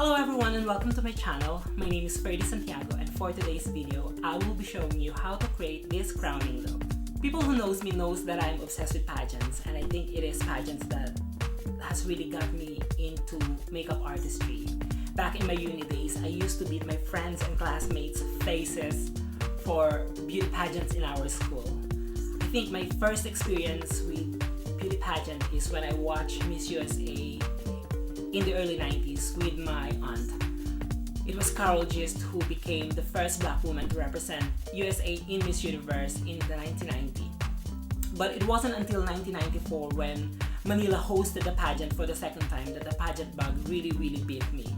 Hello everyone and welcome to my channel. My name is Ferdy Santiago and for today's video, I will be showing you how to create this crowning look. People who knows me knows that I'm obsessed with pageants, and I think it is pageants that has really got me into makeup artistry. Back in my uni days, I used to beat my friends and classmates' faces for beauty pageants in our school. I think my first experience with beauty pageant is when I watched Miss USA in the early 90s with my aunt. It was Carol Gist who became the first black woman to represent USA in Miss Universe in the 1990s. But it wasn't until 1994 when Manila hosted the pageant for the second time that the pageant bug really bit me.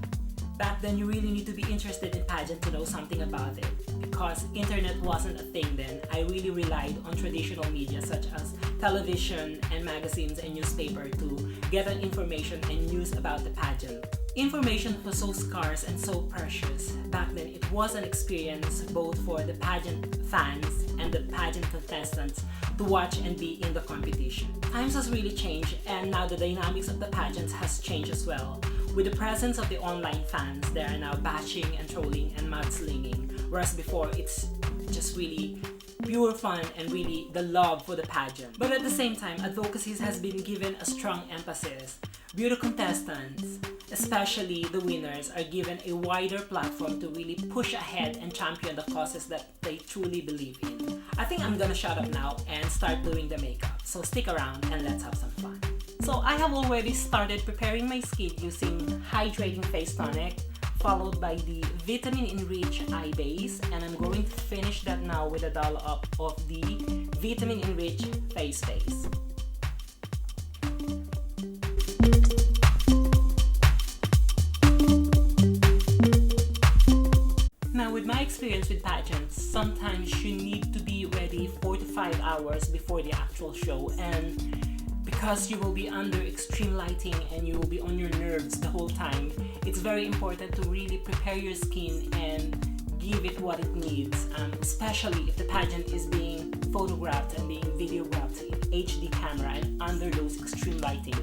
Back then, you really need to be interested in pageant to know something about it. Because internet wasn't a thing then, I really relied on traditional media such as television and magazines and newspaper to get an information and news about the pageant. Information was so scarce and so precious. Back then, it was an experience both for the pageant fans and the pageant contestants to watch and be in the competition. Times has really changed, and now the dynamics of the pageants has changed as well. With the presence of the online fans, they are now bashing and trolling and mudslinging, whereas before it's just really pure fun and really the love for the pageant. But at the same time, advocacy has been given a strong emphasis. Beauty contestants, especially the winners, are given a wider platform to really push ahead and champion the causes that they truly believe in. I think I'm gonna shut up now and start doing the makeup, so stick around and let's have some fun. So I have already started preparing my skin using Hydrating Face Tonic, followed by the Vitamin Enriched Eye Base, and I'm going to finish that now with a dollop of the Vitamin Enriched Face Base. Now, with my experience with pageants, sometimes you need to be ready 4 to 5 hours before the actual show, and because you will be under extreme lighting and you will be on your nerves the whole time, it's very important to really prepare your skin and give it what it needs, especially if the pageant is being photographed and being videographed in HD camera and under those extreme lighting.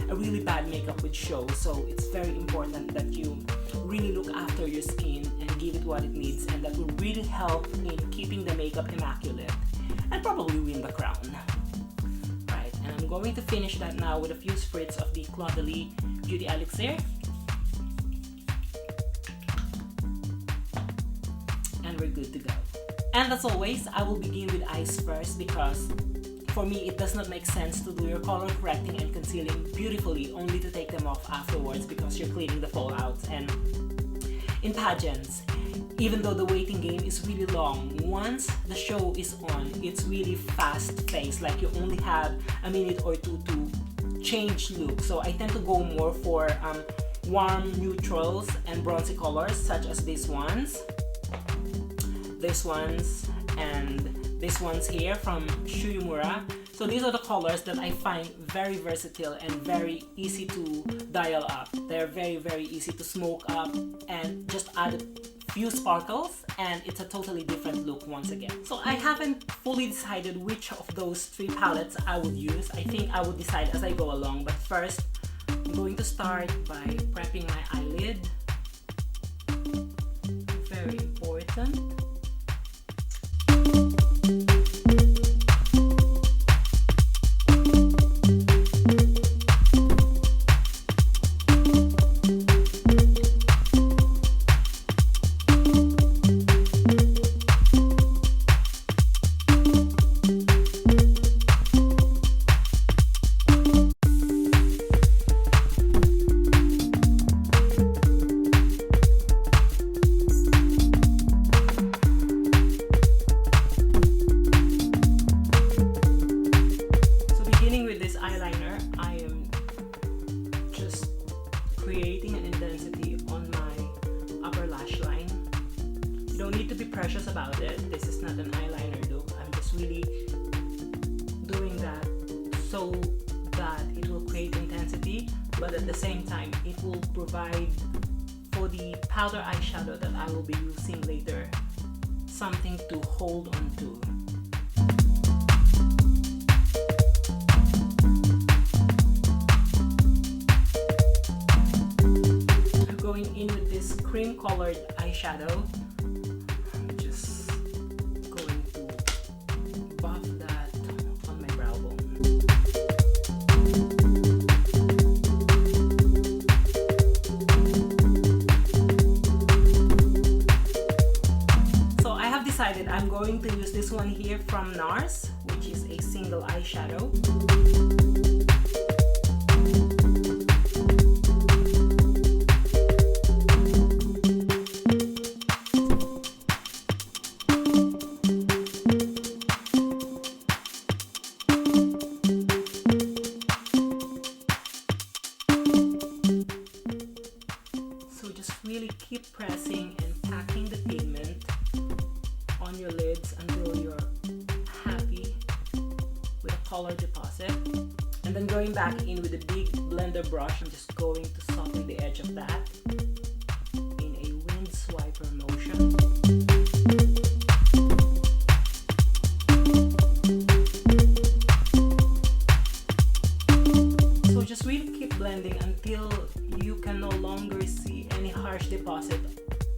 A really bad makeup would show, so it's very important that you really look after your skin and give it what it needs, and that will really help in keeping the makeup immaculate and probably win the crown. I'm going to finish that now with a few spritz of the Claudalie Beauty Elixir. And we're good to go. And as always, I will begin with eyes first because for me it does not make sense to do your color correcting and concealing beautifully only to take them off afterwards because you're cleaning the fallouts. And in pageants, even though the waiting game is really long, once the show is on, it's really fast-paced, like you only have a minute or two to change look. So I tend to go more for warm neutrals and bronzy colors such as these ones, and these ones here from Shuyumura. So these are the colors that I find very versatile and very easy to dial up. They're very easy to smoke up and just add a few sparkles, and it's a totally different look once again. So I haven't fully decided which of those 3 palettes I would use. I think I will decide as I go along, but first I'm going to start by prepping my eyelid. Very important. Creating an intensity on my upper lash line. You don't need to be precious about it. This is not an eyeliner look. I'm just really doing that so that it will create intensity, but at the same time it will provide for the powder eyeshadow that I will be using later something to hold on to. going in with this cream colored eyeshadow. I'm just going to buff that on my brow bone. So I have decided I'm going to use this one here from NARS, which is a single eyeshadow. Really keep pressing and packing the pigment on your lids until you're happy with a color deposit. And then going back in with a big blender brush, I'm just going to soften the edge of that in a wind swiper motion. So just really keep blending until you can no longer see any harsh deposit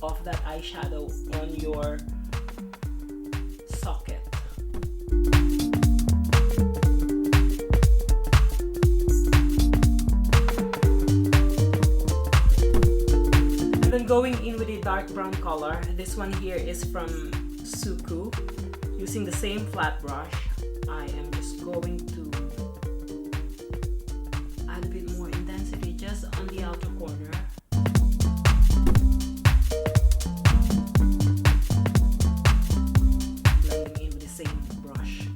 of that eyeshadow on your socket. And then going in with a dark brown color, this one here is from Suku. Using the same flat brush, I am just going to add a bit more intensity just on the outer corner. Blending in with the same brush.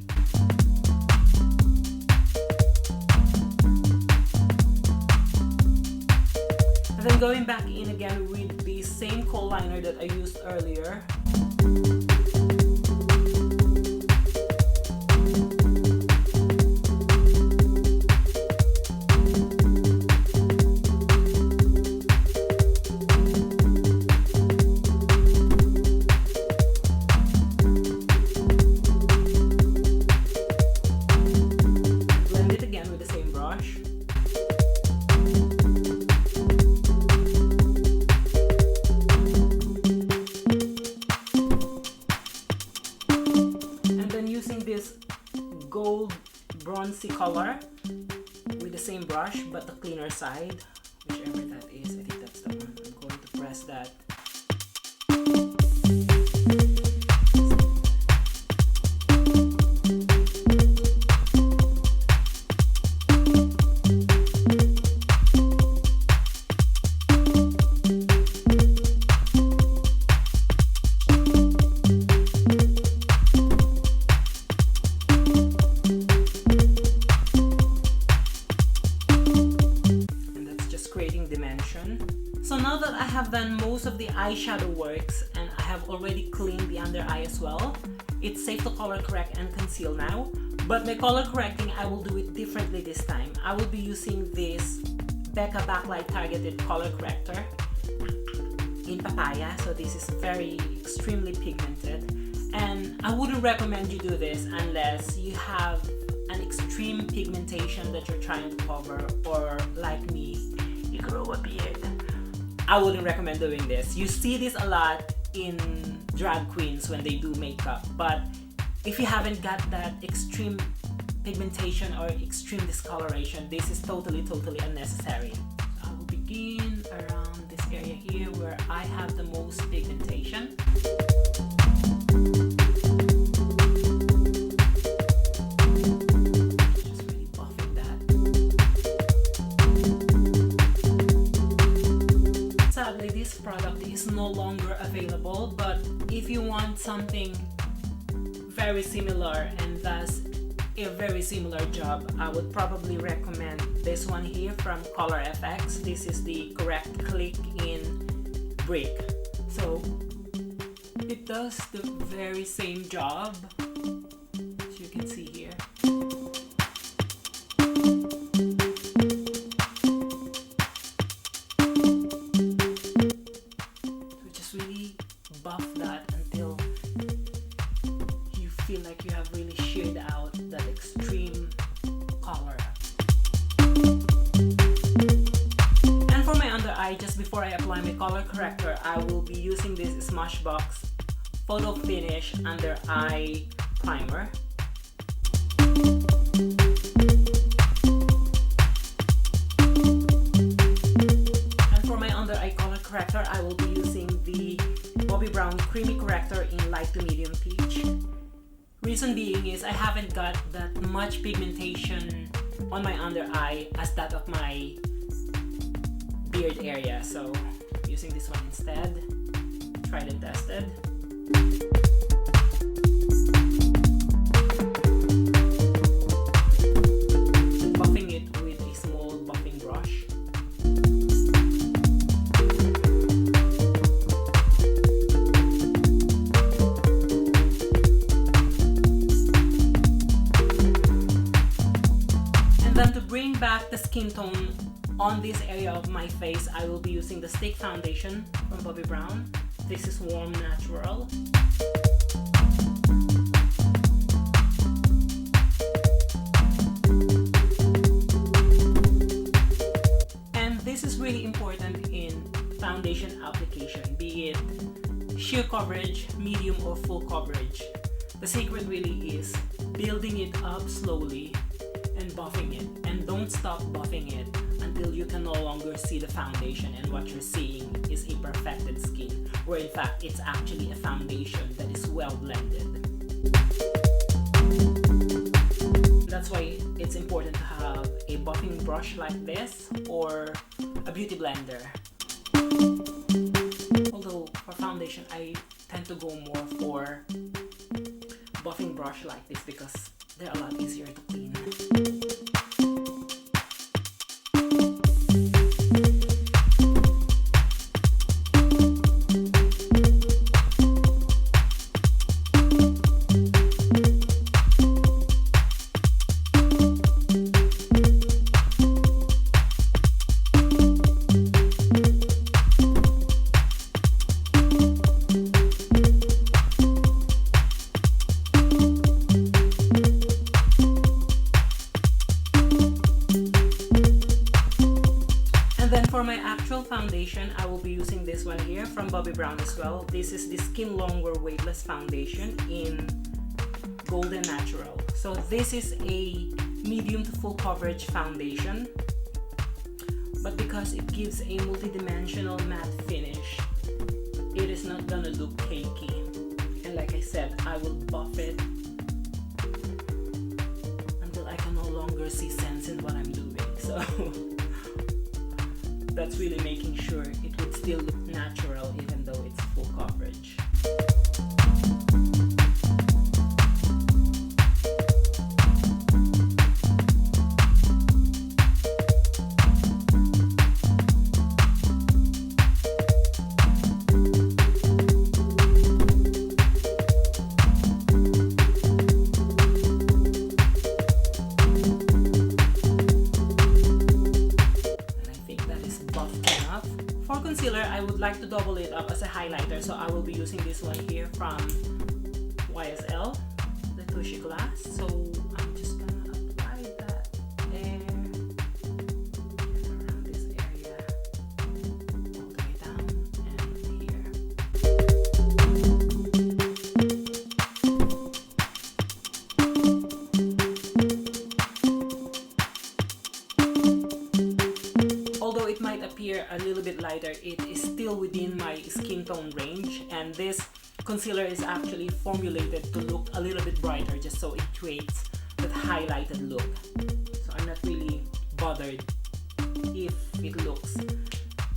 And then going back in again with the same kohl liner that I used earlier. Gold bronzy color with the same brush but the cleaner side, whichever that is. I think that's the one. I'm going to press that. So now that I have done most of the eyeshadow works and I have already cleaned the under eye as well, it's safe to color correct and conceal now. But my color correcting, I will do it differently this time. I will be using this Becca Backlight Targeted Color Corrector in Papaya. So this is very extremely pigmented. And I wouldn't recommend you do this unless you have an extreme pigmentation that you're trying to cover, or like me, you grow a beard. I wouldn't recommend doing this. You see this a lot in drag queens when they do makeup, but if you haven't got that extreme pigmentation or extreme discoloration, this is totally unnecessary. I will begin around this area here where I have the most pigmentation. This product is no longer available, but if you want something very similar and thus a very similar job, I would probably recommend this one here from Color FX. This is the Correct Click in Brick. So it does the very same job as you can see here. Buff that until you feel like you have really sheared out that extreme color. And for my under eye, just before I apply my corrector, I will be using this Smashbox Photo Finish Under Eye Primer. And for my under eye color corrector, I will be using the Bobbi Brown Creamy Corrector in light to medium peach. Reason being is I haven't got that much pigmentation on my under eye as that of my beard area, so using this one instead. Tried and tested. Buffing it with a small buffing brush. And then to bring back the skin tone on this area of my face, I will be using the Stick Foundation from Bobbi Brown. This is Warm Natural. And this is really important in foundation application, be it sheer coverage, medium or full coverage. The secret really is building it up slowly and buffing it, and don't stop buffing it until you can no longer see the foundation and what you're seeing is a perfected skin, where in fact it's actually a foundation that is well blended. That's why it's important to have a buffing brush like this or a beauty blender. Although for foundation I tend to go more for buffing brush like this because they're a lot easier to clean. Foundation, I will be using this one here from Bobbi Brown as well. This is the Skin Longwear Weightless Foundation in Golden Natural. So this is a medium to full coverage foundation, but because it gives a multi-dimensional matte finish, it is not gonna look cakey. And like I said, I will buff it until I can no longer see sense in what I'm doing. So that's really making sure it would still look natural even though it's full coverage. I would like to double it up as a highlighter, so I will be using this one here from YSL, the Touche glass. So I'm just gonna apply that there and around this area, all the way down and here. Although it might appear a little bit lighter, it is still within my skin tone range, and this concealer is actually formulated to look a little bit brighter just so it creates that highlighted look. So I'm not really bothered if it looks a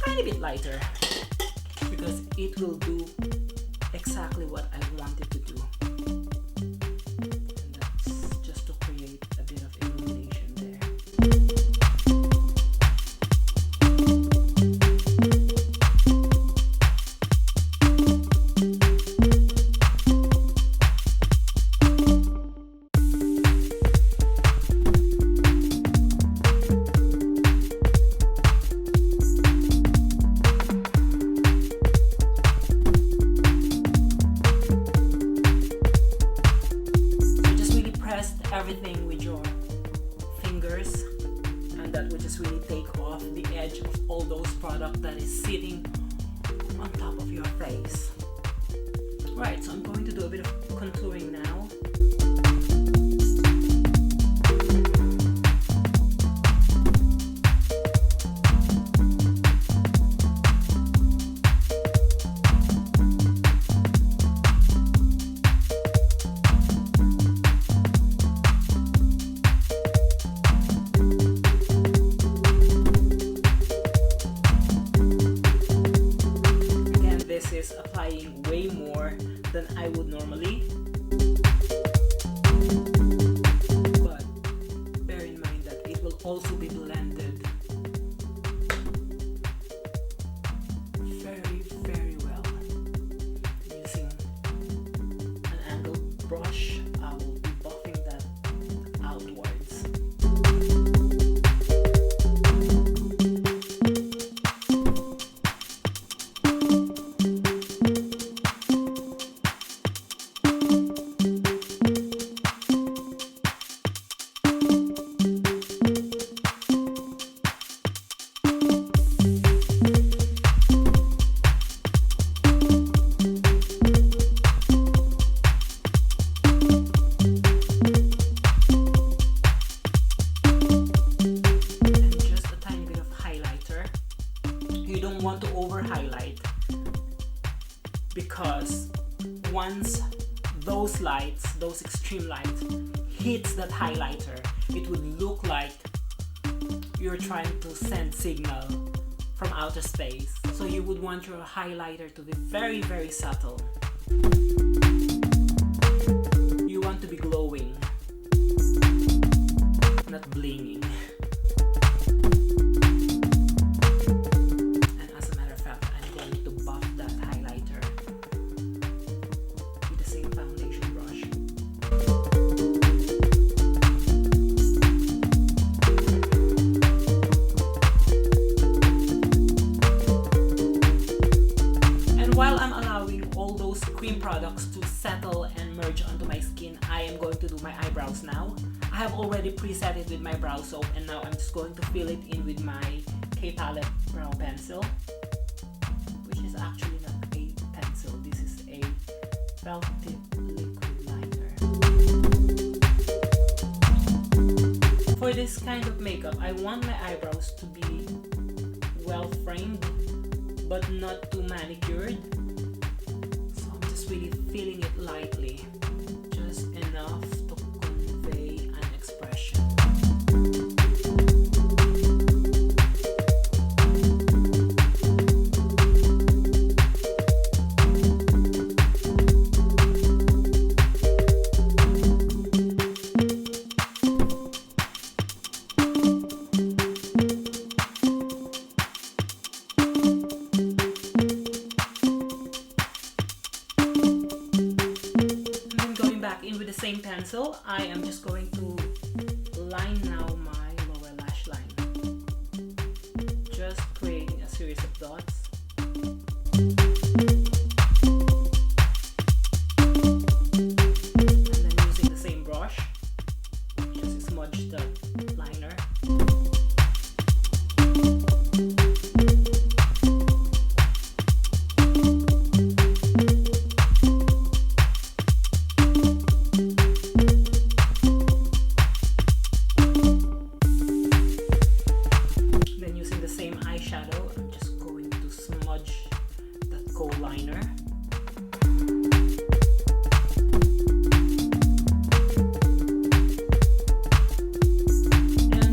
tiny bit lighter because it will do exactly what I want it to do. And that's just to create a bit of illumination there. place. Right, so I'm going to do a bit of contouring now. Applying way more than I would normally, but bear in mind that it will also be blended very, very well using an angled brush. I will be buffing that outwards. Because once those lights, those extreme lights, hits that highlighter, it would look like you're trying to send signal from outer space. So you would want your highlighter to be very, very subtle. You want to be glowing, not blinging. Products to settle and merge onto my skin, I am going to do my eyebrows now. I have already preset it with my brow soap, and now I'm just going to fill it in with my K Palette brow pencil, which is actually not a pencil. This is a felt tip liquid liner. For this kind of makeup, I want my eyebrows to be well framed but not too manicured. Really feeling it lightly, just enough to convey an expression. Same pencil, I am just going to line now my lower lash line, just creating a series of dots. And then using the same brush, just smudge the liner.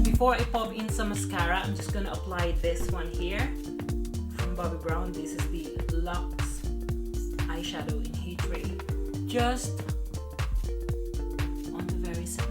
Before I pop in some mascara, I'm just gonna apply this one here from Bobbi Brown. This is the Luxe eyeshadow in Hydrating, just on the very center.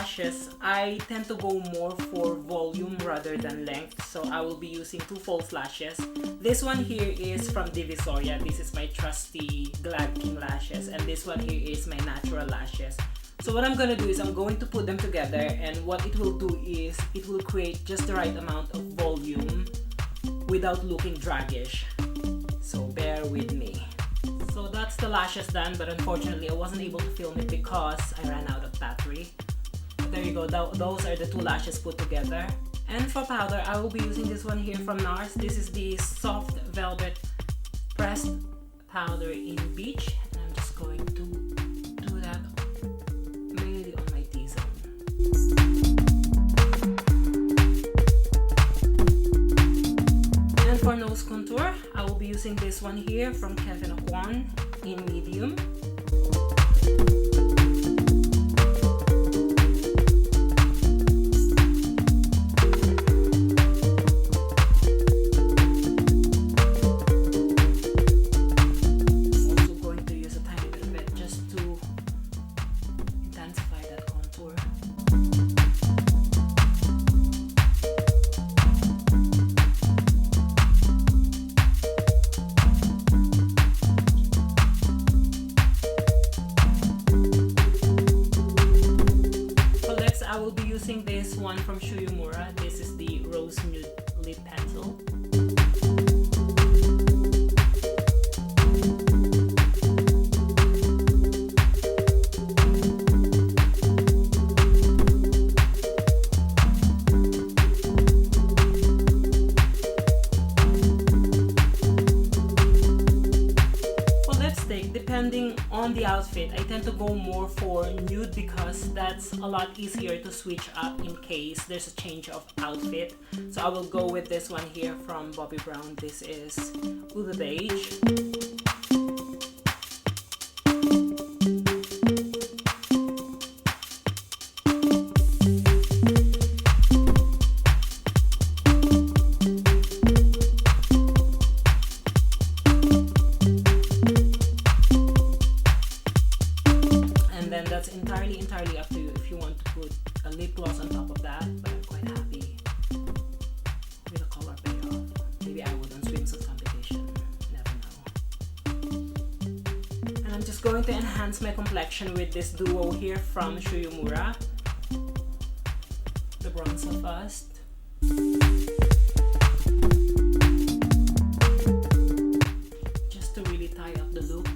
lashes, I tend to go more for volume rather than length. So I will be using two false lashes. This one here is from Divisoria. This is my trusty Glad King lashes. And this one here is my natural lashes. So what I'm gonna do is I'm going to put them together, and what it will do is it will create just the right amount of volume without looking draggish. So bear with me. So that's the lashes done, but unfortunately I wasn't able to film it because I ran out of battery. But there you go, those are the two lashes put together. And for powder, I will be using this one here from NARS. This is the Soft Velvet Pressed Powder in Beach. And I'm just going to do that mainly on my T-zone. And for nose contour, I will be using this one here from Kevin Aquan in medium. I will be using this one from Shuyumura. This is the Rose Nude Lip Pencil. Depending on the outfit, I tend to go more for nude because that's a lot easier to switch up in case there's a change of outfit. So I will go with this one here from Bobbi Brown. This is Uda Beige. Entirely up to you if you want to put a lip gloss on top of that, but I'm quite happy with the color payoff. Maybe I would on swimsuit competition, never know. And I'm just going to enhance my complexion with this duo here from Shuyumura, the Bronzer Bust. Just to really tie up the look.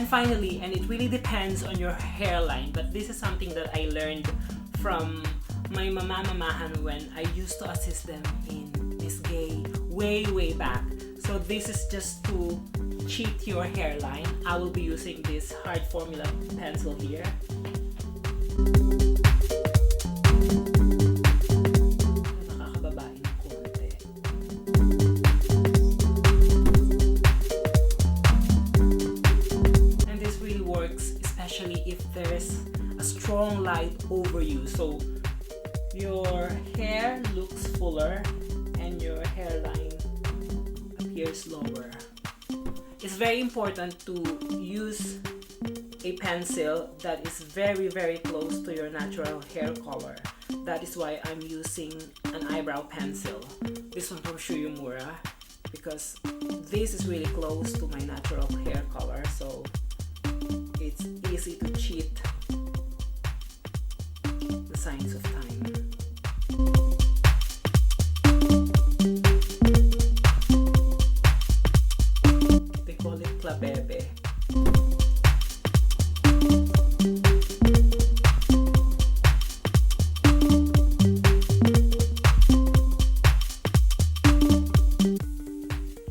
Finally, and it really depends on your hairline, but this is something that I learned from my mamahan when I used to assist them in Miss Gay way back. So this is just to cheat your hairline. I will be using this hard formula pencil here. If there's a strong light over you, so your hair looks fuller and your hairline appears lower. It's very important to use a pencil that is very close to your natural hair color. That is why I'm using an eyebrow pencil, this one from Shuyumura, because this is really close to my natural hair color, so it's easy to cheat the signs of time. They call it Clabebe.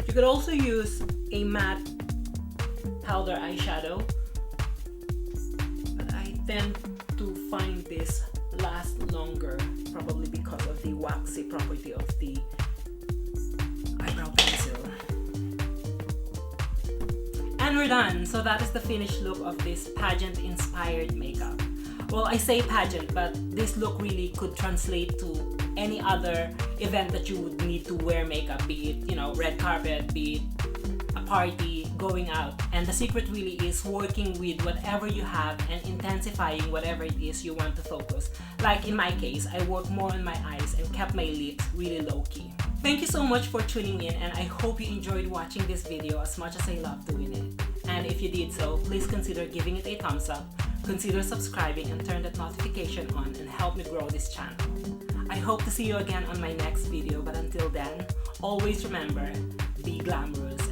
You could also use a matte powder eyeshadow. Tend find this last longer, probably because of the waxy property of the eyebrow pencil. And we're done. So that is the finished look of this pageant inspired makeup. Well, I say pageant, but this look really could translate to any other event that you would need to wear makeup, be it, you know, red carpet, be it a party, going out. And the secret really is working with whatever you have and intensifying whatever it is you want to focus. Like in my case, I worked more on my eyes and kept my lips really low-key. Thank you so much for tuning in, and I hope you enjoyed watching this video as much as I love doing it. And if you did so, please consider giving it a thumbs up, consider subscribing and turn that notification on and help me grow this channel. I hope to see you again on my next video, but until then, always remember, be glamorous.